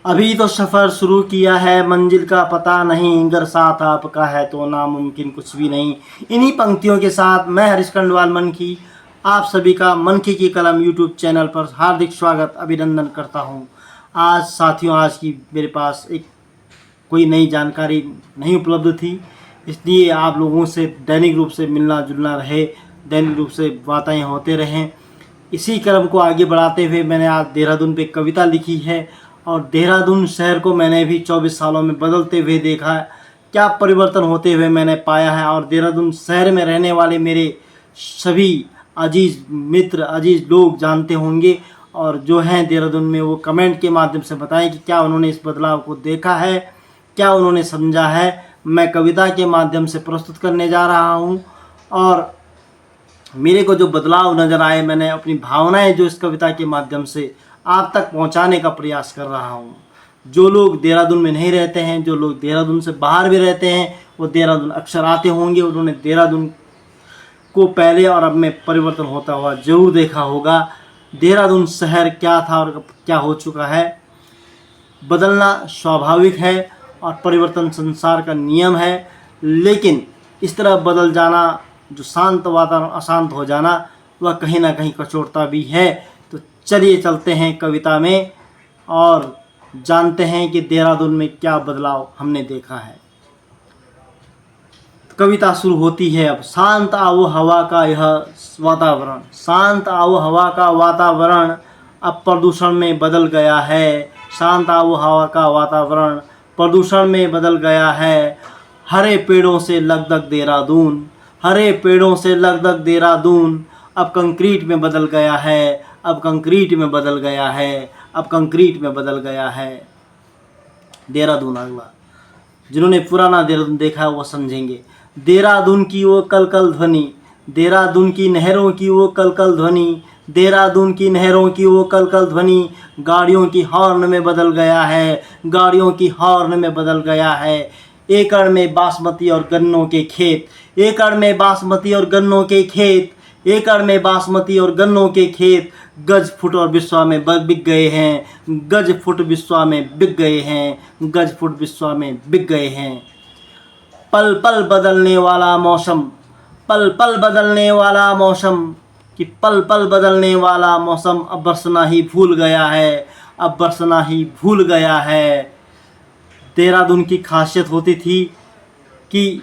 अभी तो सफ़र शुरू किया है, मंजिल का पता नहीं, अगर साथ आपका है तो नामुमकिन कुछ भी नहीं। इन्हीं पंक्तियों के साथ मैं हरीश खंडवाल मनखी आप सभी का मनखी की कलम यूट्यूब चैनल पर हार्दिक स्वागत अभिनंदन करता हूं। आज साथियों, आज की मेरे पास एक कोई नई जानकारी नहीं उपलब्ध थी, इसलिए आप लोगों से दैनिक रूप से मिलना जुलना रहे, दैनिक रूप से बातें होते रहें। इसी क्रम को आगे बढ़ाते हुए मैंने आज देहरादून पे कविता लिखी है और देहरादून शहर को मैंने भी 24 सालों में बदलते हुए देखा है, क्या परिवर्तन होते हुए मैंने पाया है। और देहरादून शहर में रहने वाले मेरे सभी अजीज़ मित्र, अजीज़ लोग जानते होंगे, और जो हैं देहरादून में वो कमेंट के माध्यम से बताएं कि क्या उन्होंने इस बदलाव को देखा है, क्या उन्होंने समझा है। मैं कविता के माध्यम से प्रस्तुत करने जा रहा हूँ और मेरे को जो बदलाव नज़र आए, मैंने अपनी भावनाएं जो इस कविता के माध्यम से आप तक पहुंचाने का प्रयास कर रहा हूं। जो लोग देहरादून में नहीं रहते हैं, जो लोग देहरादून से बाहर भी रहते हैं, वो देहरादून अक्सर आते होंगे, उन्होंने देहरादून को पहले और अब में परिवर्तन होता हुआ ज़रूर देखा होगा। देहरादून शहर क्या था और क्या हो चुका है। बदलना स्वाभाविक है और परिवर्तन संसार का नियम है, लेकिन इस तरह बदल जाना, जो शांत वातावरण अशांत हो जाना, वह कहीं ना कहीं कठोरता भी है। तो चलिए चलते हैं कविता में और जानते हैं कि देहरादून में क्या बदलाव हमने देखा है। कविता शुरू होती है अब। शांत आबो हवा का यह वातावरण, शांत आबो हवा का वातावरण अब प्रदूषण में बदल गया है। शांत आबो हवा का वातावरण प्रदूषण में बदल गया है। हरे पेड़ों से लगदग देहरादून, हरे पेड़ों से लगदग देहरादून अब कंक्रीट में बदल गया है। अब कंक्रीट में बदल गया है। अब कंक्रीट में बदल गया है। देहरादून अगला, जिन्होंने पुराना देहरादून देखा है वो समझेंगे। देहरादून की वो कलकल ध्वनि, देहरादून की नहरों की वो कलकल ध्वनि, देहरादून की नहरों की वो कलकल ध्वनि गाड़ियों की हॉर्न में बदल गया है। गाड़ियों की हॉर्न में बदल गया है। एकड़ में बासमती और गन्नों के खेत, एकड़ में बासमती और गन्नों के खेत, एकड़ में बासमती और गन्नों के खेत गज फुट और बिस्वा में बिक गए हैं। गज फुट बिस्वा में बिक गए हैं। गज फुट बिस्वा में बिक गए हैं। पल पल बदलने वाला मौसम, पल पल बदलने वाला मौसम, कि पल पल बदलने वाला मौसम अब बरसना ही भूल गया है। अब बरसना ही भूल गया है। देहरादून की खासियत होती थी कि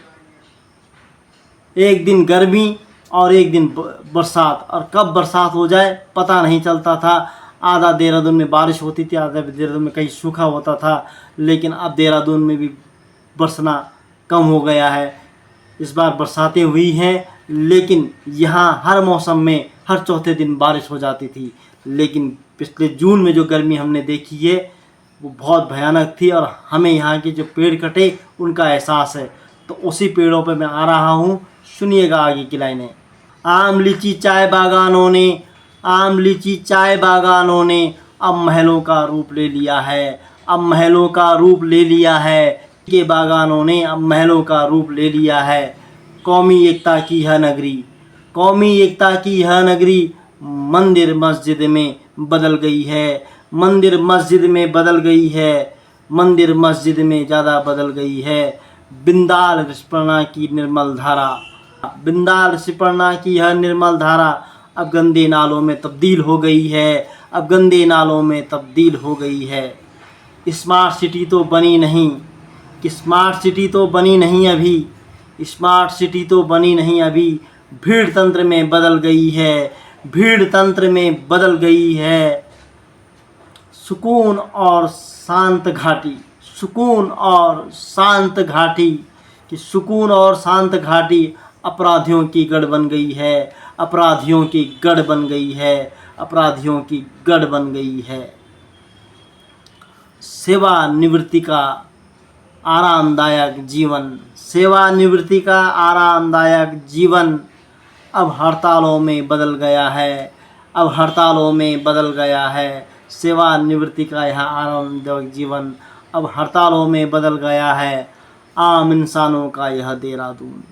एक दिन गर्मी और एक दिन बरसात, और कब बरसात हो जाए पता नहीं चलता था। आधा देहरादून में बारिश होती थी, आधा देहरादून में कहीं सूखा होता था। लेकिन अब देहरादून में भी बरसना कम हो गया है। इस बार बरसातें हुई हैं, लेकिन यहाँ हर मौसम में हर चौथे दिन बारिश हो जाती थी। लेकिन पिछले जून में जो गर्मी हमने देखी है वो बहुत भयानक थी, और हमें यहाँ के जो पेड़ कटे उनका एहसास है। तो उसी पेड़ों पर मैं आ रहा हूँ, सुनिएगा आगे की लाइनें। आम लीची चाय बागानों ने, आम लीची चाय बागानों ने अब महलों का रूप ले लिया है। अब महलों का रूप ले लिया है। के बागानों ने अब महलों का रूप ले लिया है। कौमी एकता की यह नगरी, कौमी एकता की यह नगरी मंदिर मस्जिद में बदल गई है। मंदिर मस्जिद में बदल गई है। मंदिर मस्जिद में ज़्यादा बदल गई है। बिंदाल ऋषिपर्णा की निर्मल धारा, बिंदाल ऋषिपर्णा की यह निर्मल धारा अब गंदे नालों में तब्दील हो गई है। अब गंदे नालों में तब्दील हो गई है। स्मार्ट सिटी तो बनी नहीं, कि स्मार्ट सिटी तो बनी नहीं अभी, स्मार्ट सिटी तो बनी नहीं अभी भीड़ तंत्र में बदल गई है। भीड़ तंत्र में बदल गई है। सुकून और शांत घाटी, सुकून और शांत घाटी, कि सुकून और शांत घाटी अपराधियों की गढ़ बन गई है। अपराधियों की गढ़ बन गई है। अपराधियों की गढ़ बन गई है। सेवानिवृत्ति का आरामदायक जीवन, सेवानिवृत्ति का आरामदायक जीवन अब हड़तालों में बदल गया है। अब हड़तालों में बदल गया है। सेवानिवृत्ति का यह आरामदायक जीवन अब हड़तालों में बदल गया है। आम इंसानों का यह देहरादून,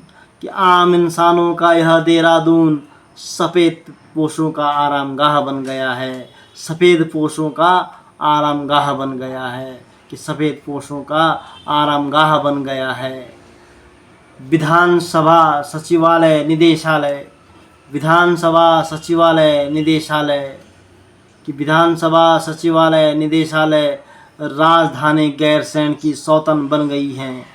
कि आम इंसानों का यह देहरादून सफ़ेद पोशों का आरामगाह बन गया है। सफ़ेद पोशों का आरामगाह बन गया है, कि सफ़ेद पोशों का आरामगाह बन गया है। विधानसभा सचिवालय निदेशालय, विधानसभा सचिवालय निदेशालय, कि विधानसभा सचिवालय निदेशालय राजधानी गैरसैंण की सौतन बन गई हैं।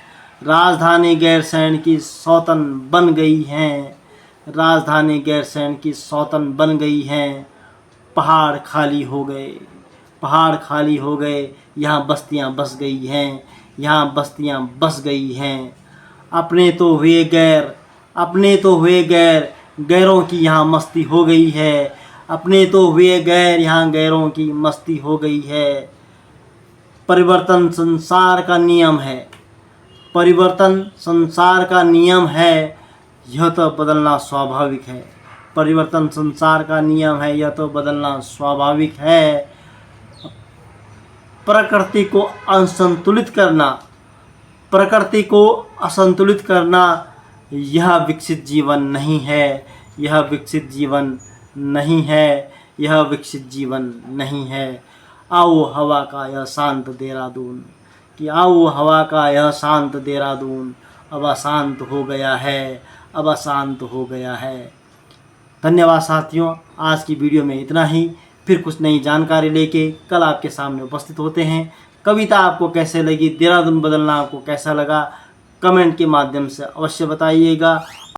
राजधानी गैरसैंण की सौतन बन गई हैं। राजधानी गैरसैंण की सौतन बन गई हैं। पहाड़ खाली हो गए, पहाड़ खाली हो गए, यहाँ बस्तियाँ बस गई हैं, यहाँ बस्तियाँ बस गई हैं। अपने तो हुए गैर, अपने तो हुए गैर, गैरों की यहाँ मस्ती हो गई है। अपने तो हुए गैर, यहाँ गैरों की मस्ती हो गई है। परिवर्तन संसार का नियम है, परिवर्तन संसार का नियम है, यह तो बदलना स्वाभाविक है। परिवर्तन संसार का नियम है, यह तो बदलना स्वाभाविक है। प्रकृति को असंतुलित करना, प्रकृति को असंतुलित करना, यह विकसित जीवन नहीं है, यह विकसित जीवन नहीं है, यह विकसित जीवन नहीं है। आओ हवा का यह शांत देहरादून, कि आओ हवा का यह शांत देहरादून अब अशांत हो गया है, अब अशांत हो गया है। धन्यवाद साथियों, आज की वीडियो में इतना ही। फिर कुछ नई जानकारी लेके कल आपके सामने उपस्थित होते हैं। कविता आपको कैसे लगी, देहरादून बदलना आपको कैसा लगा, कमेंट के माध्यम से अवश्य बताइएगा।